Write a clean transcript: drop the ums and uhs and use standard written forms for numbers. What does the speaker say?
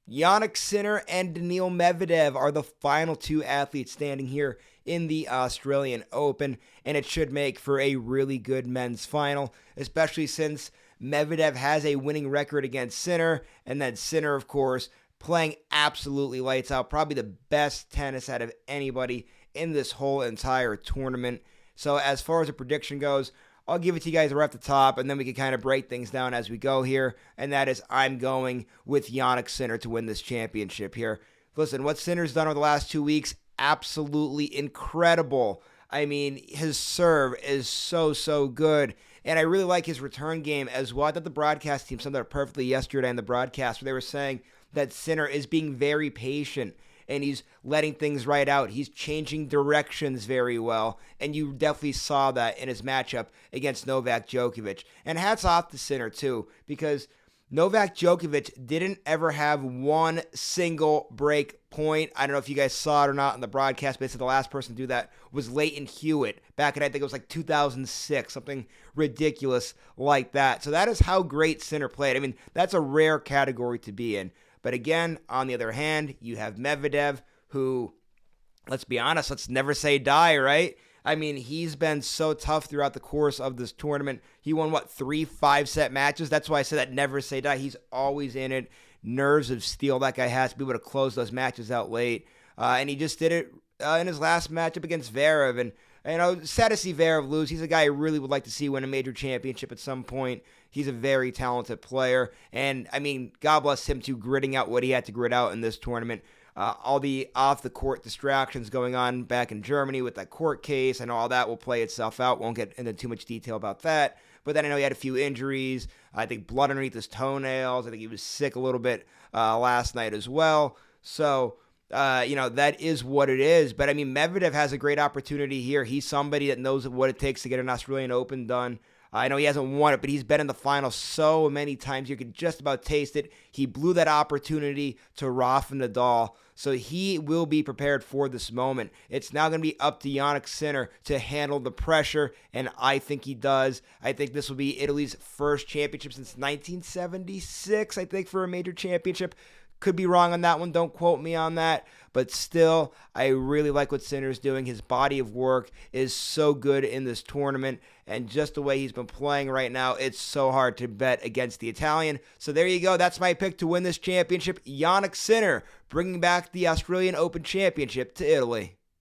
Jannik Sinner and Daniil Medvedev are the final two athletes standing here in the Australian Open, and it should make for a really good men's final, especially since Medvedev has a winning record against Sinner, and then Sinner, of course, playing absolutely lights out, probably the best tennis out of anybody in this whole entire tournament. So as far as a prediction goes, I'll give it to you guys right off the top, and then we can kind of break things down as we go here. And that is, I'm going with Jannik Sinner to win this championship here. Listen, what Sinner's done over the last 2 weeks, absolutely incredible. I mean, his serve is so good. And I really like his return game as well. I thought the broadcast team summed it up perfectly yesterday in the broadcast where they were saying that Sinner is being very patient and he's letting things ride out. He's changing directions very well, and you definitely saw that in his matchup against Novak Djokovic. And hats off to Sinner, too, because Novak Djokovic didn't ever have one single break point. I don't know if you guys saw it or not in the broadcast, but the last person to do that was Leighton Hewitt back in, I think it was like 2006, something ridiculous like that. So that is how great Sinner played. I mean, that's a rare category to be in. But again, on the other hand, you have Medvedev, who, let's be honest, let's never say die, right? I mean, he's been so tough throughout the course of this tournament. He won, 3 5-set matches? That's why I said that never say die. He's always in it. Nerves of steel that guy has to be able to close those matches out late. And he just did it in his last matchup against Zverev. And sad to see Zverev lose. He's a guy I really would like to see win a major championship at some point. He's a very talented player. And, I mean, God bless him too, gritting out what he had to grit out in this tournament. All the off-the-court distractions going on back in Germany with that court case. I know all that will play itself out. Won't get into too much detail about that. But then I know he had a few injuries. I think blood underneath his toenails. I think he was sick a little bit last night as well. So, that is what it is. But, I mean, Medvedev has a great opportunity here. He's somebody that knows what it takes to get an Australian Open done. I know he hasn't won it, but he's been in the final so many times. You could just about taste it. He blew that opportunity to Rafa Nadal, so he will be prepared for this moment. It's now going to be up to Jannik Sinner to handle the pressure, and I think he does. I think this will be Italy's first championship since 1976, I think, for a major championship. Could be wrong on that one. Don't quote me on that. But still, I really like what Sinner's doing. His body of work is so good in this tournament. And just the way he's been playing right now, it's so hard to bet against the Italian. So there you go. That's my pick to win this championship. Jannik Sinner bringing back the Australian Open Championship to Italy.